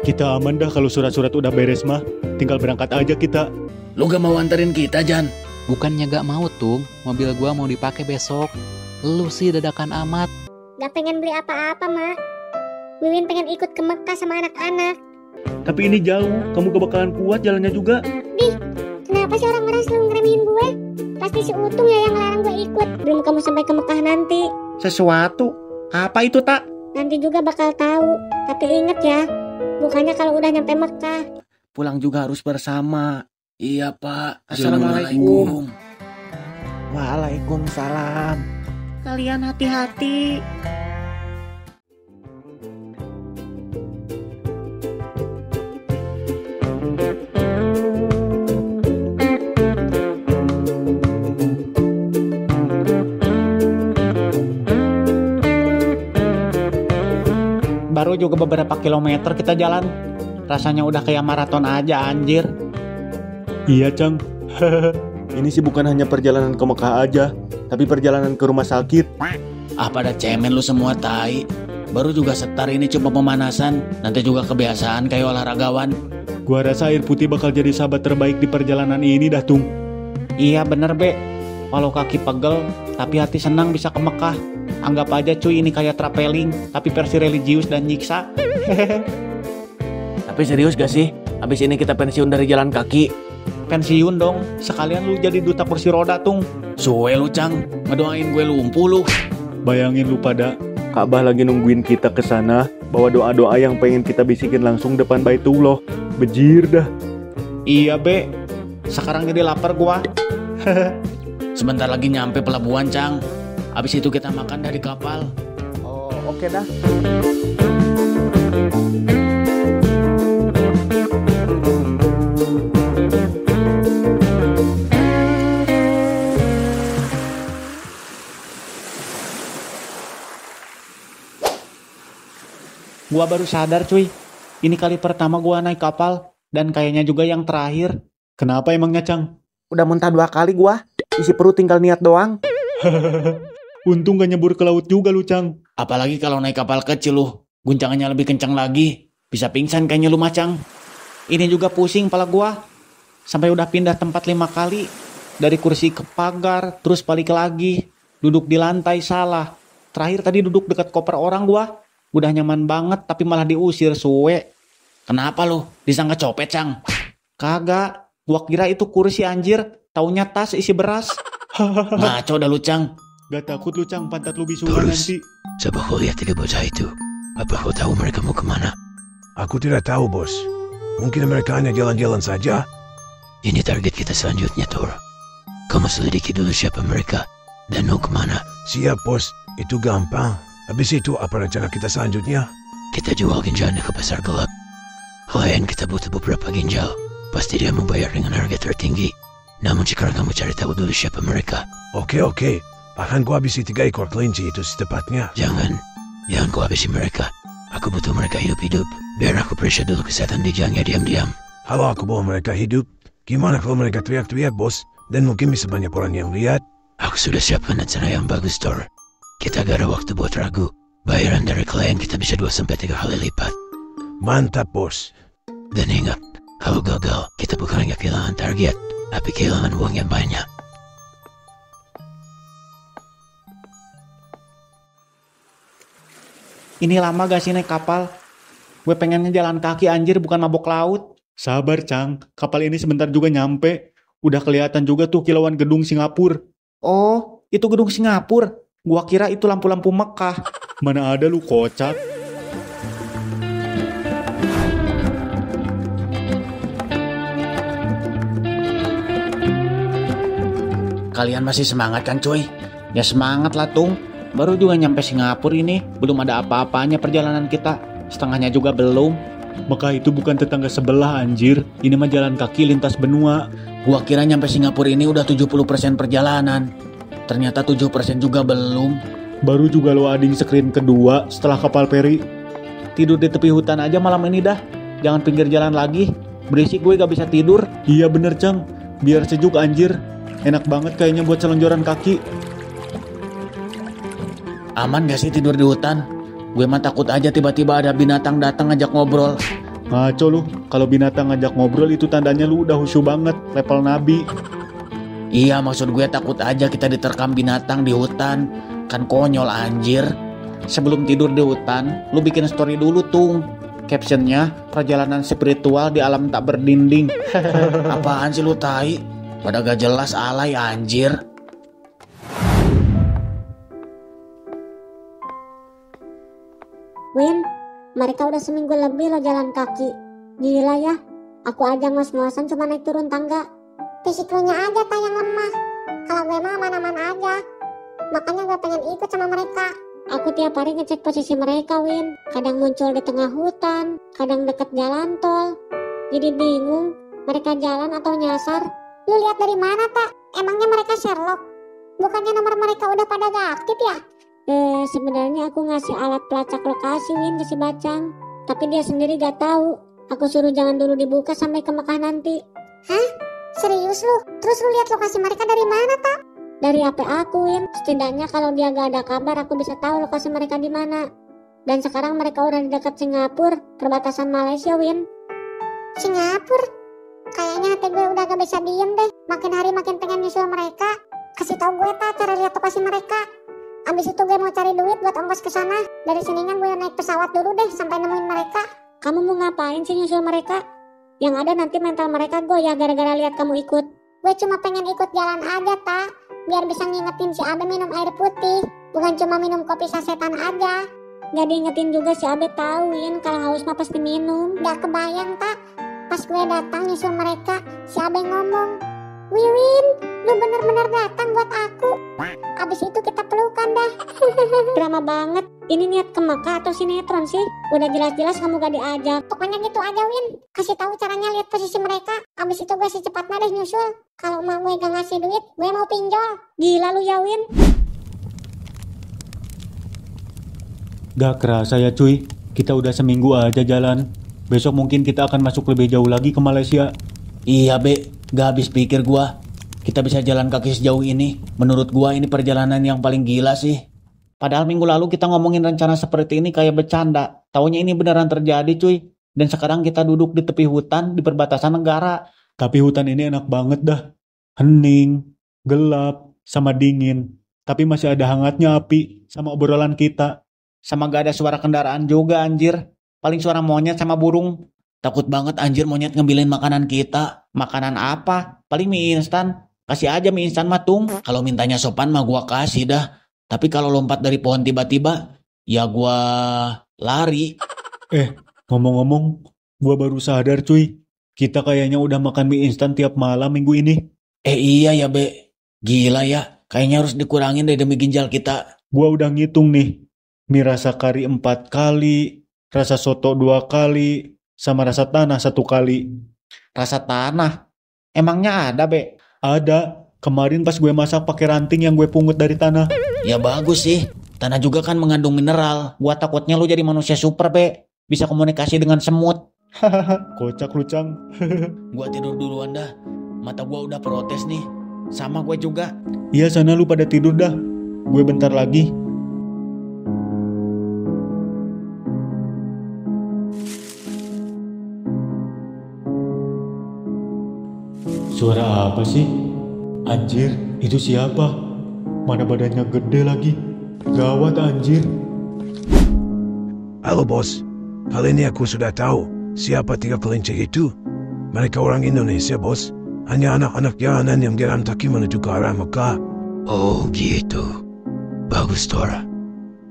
Kita aman dah kalau surat-surat udah beres mah. Tinggal berangkat aja kita. Lu gak mau anterin kita, Jan? Bukannya gak mau, Tung. Mobil gua mau dipakai besok. Lu sih dadakan amat. Gak pengen beli apa-apa, Mak. Wiwin pengen ikut ke Mekah sama anak-anak. Tapi ini jauh, kamu gak bakalan kuat jalannya juga. Kenapa sih orang-orang selalu ngeremehin gue? Pasti si Utung ya yang ngelarang gue ikut. Belum kamu sampai ke Mekah nanti. Sesuatu? Apa itu, Tak? Nanti juga bakal tahu. Tapi inget ya, bukannya kalau udah nyampe Mekah. Pulang juga harus bersama. Iya, Pak. Assalamualaikum. Waalaikumsalam. Kalian hati-hati. Baru juga beberapa kilometer kita jalan. Rasanya udah kayak maraton aja, anjir. Iya, Cang. Ini sih bukan hanya perjalanan ke Mekah aja, tapi perjalanan ke rumah sakit. Ah, pada cemen lu semua, tai. Baru juga setar ini cuma pemanasan. Nanti juga kebiasaan kayak olahragawan. Gua rasa air putih bakal jadi sahabat terbaik di perjalanan ini dah, Tung. Iya bener, Be. Walau kaki pegel, tapi hati senang bisa ke Mekah. Anggap aja cuy ini kayak traveling, tapi versi religius dan nyiksa. Tapi serius gak sih? Abis ini kita pensiun dari jalan kaki? Pensiun dong, sekalian lu jadi duta kursi roda, Tung. Suwe lu, Cang. Ngedoain gue lumpuh lu. Bayangin lu pada, Ka'bah lagi nungguin kita ke sana, bawa doa-doa yang pengen kita bisikin langsung depan Baitullah. Bejir dah. Iya, Be. Sekarang jadi lapar gua. Sebentar lagi nyampe pelabuhan, Cang. Abis itu kita makan dari kapal. Oh, oke dah. Gua baru sadar, cuy. Ini kali pertama gua naik kapal dan kayaknya juga yang terakhir. Kenapa emangnya, Cang? Udah muntah 2 kali gua. Isi perut tinggal niat doang. Untung gak nyebur ke laut juga lu, Cang. Apalagi kalau naik kapal kecil lu. Guncangannya lebih kencang lagi. Bisa pingsan kayaknya lu, Macang. Ini juga pusing pala gua. Sampai udah pindah tempat 5 kali. Dari kursi ke pagar, terus balik lagi. Duduk di lantai salah. Terakhir tadi duduk dekat koper orang gua. Udah nyaman banget tapi malah diusir, suwe. Kenapa lu? Disangka copet, Cang? Kagak. Gua kira itu kursi, anjir. Taunya tas isi beras. Ngaco dah lu, Cang. Gak takut lu, Cang, pantat lu bisulan nanti. Coba kau lihat 3 bocah itu. Apa kau tahu mereka mau kemana? Aku tidak tahu, Bos. Mungkin mereka hanya jalan-jalan saja. Ini target kita selanjutnya, Thor. Kamu selidiki dulu siapa mereka dan mau kemana. Siap, Bos. Itu gampang. Habis itu apa rencana kita selanjutnya? Kita jual ginjalnya ke pasar gelap. Klien kita butuh beberapa ginjal. Pasti dia membayar dengan harga tertinggi. Namun sekarang kamu cari tahu dulu siapa mereka. Oke. Akan ku habisi 3 ekor kelinci itu secepatnya. Jangan ku habisi mereka. Aku butuh mereka hidup-hidup. Biar aku periksa dulu kesehatan Dijangnya diam-diam. Kalau aku bawa mereka hidup, gimana kalau mereka teriak-teriak, Bos? Dan mungkin bisa banyak orang yang lihat. Aku sudah siapkan rencana yang bagus, Thor. Kita gak ada waktu buat ragu. Bayaran dari klien kita bisa 2-3 kali lipat. Mantap, Bos. Dan ingat, kalau gagal, kita bukan hanya kehilangan target, tapi kehilangan uang yang banyak. Ini lama gak sih naik kapal? Gue pengennya jalan kaki, anjir, bukan mabok laut. Sabar, Cang. Kapal ini sebentar juga nyampe. Udah kelihatan juga tuh kilauan gedung Singapura. Oh, itu gedung Singapura. Gua kira itu lampu-lampu Mekah. Mana ada lu, kocak. Kalian masih semangat kan, cuy? Ya semangat lah, Tung. Baru juga nyampe Singapura ini. Belum ada apa-apanya perjalanan kita. Setengahnya juga belum. Mekah itu bukan tetangga sebelah, anjir. Ini mah jalan kaki lintas benua. Gua kira nyampe Singapura ini udah 70% perjalanan. Ternyata 7% juga belum. Baru juga lo ading screen kedua setelah kapal feri. Tidur di tepi hutan aja malam ini dah. Jangan pinggir jalan lagi. Berisik gue gak bisa tidur. Iya bener, Cang. Biar sejuk, anjir. Enak banget kayaknya buat selonjoran kaki. Aman gak sih tidur di hutan? Gue mah takut aja tiba-tiba ada binatang datang ngajak ngobrol. Ngaco lu, kalau binatang ngajak ngobrol itu tandanya lu udah khusyuk banget, level nabi. Iya, maksud gue takut aja kita diterkam binatang di hutan. Kan konyol anjir. Sebelum tidur di hutan, lu bikin story dulu Tung. Captionnya, perjalanan spiritual di alam tak berdinding. Apaan sih lu tai? Pada gak jelas alay anjir. Win, mereka udah seminggu lebih lo jalan kaki. Gila ya, aku aja ngos-ngosan cuma naik turun tangga. Fisik lu nya aja tak yang lemah. Kalau gue mah aman-aman aja. Makanya gue pengen ikut sama mereka. Aku tiap hari ngecek posisi mereka, Win. Kadang muncul di tengah hutan, kadang deket jalan tol. Jadi bingung, mereka jalan atau nyasar. Lu lihat dari mana, Tak? Emangnya mereka Sherlock? Bukannya nomor mereka udah pada gak aktif ya? Sebenarnya aku ngasih alat pelacak lokasi, Win, ke si Bacang. Tapi dia sendiri gak tahu. Aku suruh jangan dulu dibuka sampai ke Mekah nanti. Hah? Serius lu? Terus lu lihat lokasi mereka dari mana, Tak? Dari HP aku, Win. Setidaknya kalau dia gak ada kabar, aku bisa tahu lokasi mereka di mana. Dan sekarang mereka udah di dekat Singapura, perbatasan Malaysia, Win. Singapura? Kayaknya hati gue udah gak bisa diem deh. Makin hari makin pengen nyusul mereka. Kasih tahu gue, Tak, cara lihat lokasi mereka. Abis itu gue mau cari duit buat ongkos ke sana. Dari sininya gue naik pesawat dulu deh sampai nemuin mereka. Kamu mau ngapain sih nyusul mereka? Yang ada nanti mental mereka goyah gara-gara lihat kamu ikut. Gue cuma pengen ikut jalan aja, Tak. Biar bisa ngingetin si Abe minum air putih. Bukan cuma minum kopi sasetan aja. Gak diingetin juga si Abe tahuin kalau haus mah pasti minum. Gak kebayang, Tak. Pas gue datang nyusul mereka, si Abe ngomong, Wiwin, lu bener-bener datang buat aku. Abis itu kita pelukan dah. Drama banget. Ini niat ke Mekah atau sinetron sih? Udah jelas-jelas kamu gak diajak. Pokoknya gitu aja, Win. Kasih tahu caranya lihat posisi mereka. Abis itu gue secepatnya deh nyusul. Kalau emak gue gak ngasih duit, gue mau pinjol. Gila lu ya, Win. Gak kerasa ya cuy, kita udah seminggu aja jalan. Besok mungkin kita akan masuk lebih jauh lagi ke Malaysia. Iya Be, gak habis pikir gua. Kita bisa jalan kaki sejauh ini. Menurut gua ini perjalanan yang paling gila sih. Padahal minggu lalu kita ngomongin rencana seperti ini kayak bercanda. Taunya ini beneran terjadi cuy. Dan sekarang kita duduk di tepi hutan di perbatasan negara. Tapi hutan ini enak banget dah. Hening, gelap, sama dingin. Tapi masih ada hangatnya api sama obrolan kita. Sama gak ada suara kendaraan juga anjir. Paling suara monyet sama burung. Takut banget anjir monyet ngambilin makanan kita. Makanan apa? Paling mie instan. Kasih aja mie instan mah Tung. Kalau mintanya sopan mah gua kasih dah. Tapi kalau lompat dari pohon tiba-tiba, ya gua lari. Ngomong-ngomong, gua baru sadar cuy. Kita kayaknya udah makan mie instan tiap malam minggu ini. Iya ya Be. Gila ya. Kayaknya harus dikurangin deh demi ginjal kita. Gua udah ngitung nih. Mie rasa kari 4 kali, rasa soto 2 kali, sama rasa tanah 1 kali. Rasa tanah? Emangnya ada Be? Ada. Kemarin pas gue masak pakai ranting yang gue pungut dari tanah. Ya bagus sih. Tanah juga kan mengandung mineral. Gua takutnya lu jadi manusia super Be. Bisa komunikasi dengan semut. Kocak lu Cang. Gua tidur duluan dah. Mata gua udah protes nih. Sama gue juga. Iya sana lu pada tidur dah. Gue bentar lagi. Suara apa sih? Anjir, itu siapa? Mana badannya gede lagi? Gawat anjir. Halo bos, kali ini aku sudah tahu siapa 3 kelinci itu. Mereka orang Indonesia bos. Hanya anak-anak jalanan yang jalan kaki menuju ke arah Mekah. Oh gitu. Bagus Tora.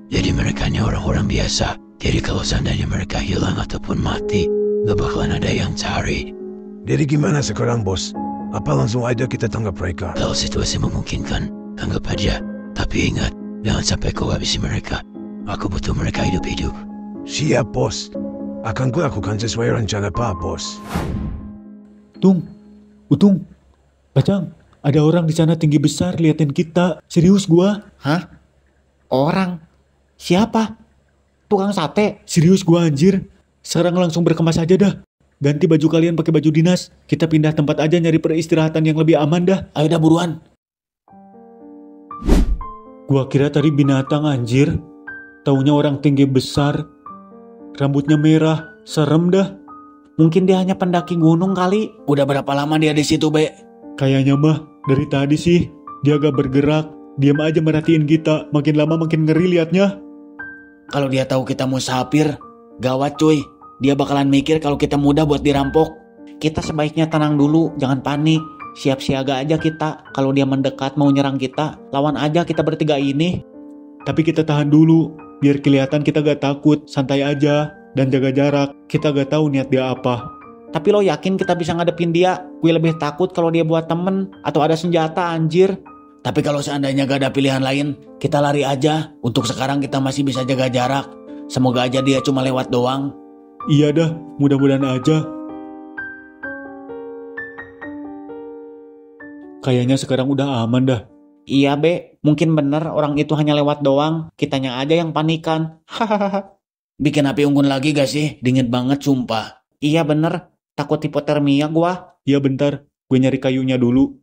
Jadi mereka hanya orang-orang biasa. Jadi kalau seandainya mereka hilang ataupun mati, gak bakalan ada yang cari. Jadi gimana sekarang bos? Apa langsung aja kita tanggap mereka? Kalau situasi memungkinkan, tanggap aja. Tapi ingat, jangan sampai kau habisi mereka. Aku butuh mereka hidup-hidup. Siap bos. Akan gue lakukan sesuai rencana Pak bos. Utung, Bacang, ada orang di sana tinggi besar liatin kita. Serius gua. Hah? Orang? Siapa? Tukang sate? Serius gua anjir. Sekarang langsung berkemas aja dah. Ganti baju kalian pakai baju dinas. Kita pindah tempat aja nyari peristirahatan yang lebih aman dah. Ayo dah buruan. Gua kira tadi binatang anjir. Taunya orang tinggi besar. Rambutnya merah. Serem dah. Mungkin dia hanya pendaki gunung kali. Udah berapa lama dia di situ, Be? Kayaknya mah dari tadi sih. Dia gak bergerak. Diam aja merhatiin kita. Makin lama makin ngeri liatnya. Kalau dia tahu kita musafir, gawat cuy. Dia bakalan mikir kalau kita mudah buat dirampok. Kita sebaiknya tenang dulu, jangan panik. Siap siaga aja kita. Kalau dia mendekat mau nyerang kita, lawan aja kita bertiga ini. Tapi kita tahan dulu. Biar kelihatan kita gak takut. Santai aja. Dan jaga jarak. Kita gak tahu niat dia apa. Tapi lo yakin kita bisa ngadepin dia? Gue lebih takut kalau dia buat temen atau ada senjata, anjir. Tapi kalau seandainya gak ada pilihan lain, kita lari aja. Untuk sekarang kita masih bisa jaga jarak. Semoga aja dia cuma lewat doang. Iya dah, mudah-mudahan aja. Kayaknya sekarang udah aman dah. Iya Be, mungkin bener orang itu hanya lewat doang. Kitanya aja yang panikan. Hahaha. Bikin api unggun lagi gak sih? Dingin banget sumpah. Iya bener, takut hipotermia gua. Iya bentar, gue nyari kayunya dulu.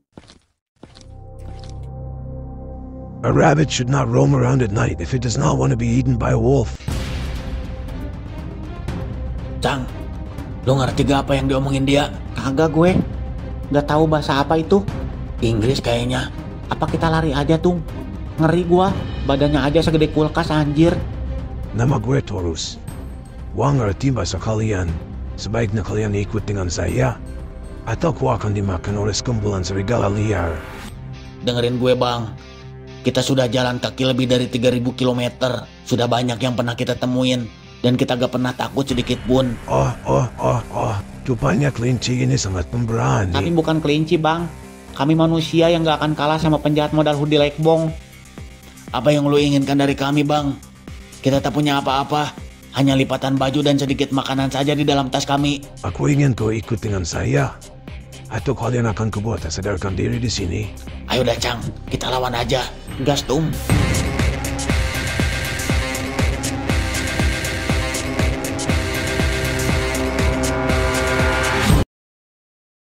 A rabbit should not roam around at night if it does not want to be eaten by a wolf. Cang, lo ngerti gak apa yang diomongin dia? Kagak gue. Gak tahu bahasa apa itu. Inggris kayaknya. Apa kita lari aja Tung? Ngeri gua, badannya aja segede kulkas anjir. Nama gue Taurus. Gua ngerti bahasa kalian. Sebaiknya kalian ikut dengan saya. Atau ku akan dimakan oleh sekumpulan serigala liar. Dengerin gue bang. Kita sudah jalan kaki lebih dari 3000 km. Sudah banyak yang pernah kita temuin. Dan kita gak pernah takut sedikit pun. Rupanya kelinci ini sangat pemberani. Tapi bukan kelinci bang. Kami manusia yang gak akan kalah sama penjahat modal Hudi Lekbong. Apa yang lo inginkan dari kami bang? Kita tak punya apa-apa. Hanya lipatan baju dan sedikit makanan saja di dalam tas kami. Aku ingin kau ikut dengan saya. Atau kalian akan kubuat sadarkan diri di sini. Ayo dah Cang, kita lawan aja. Gas Tung.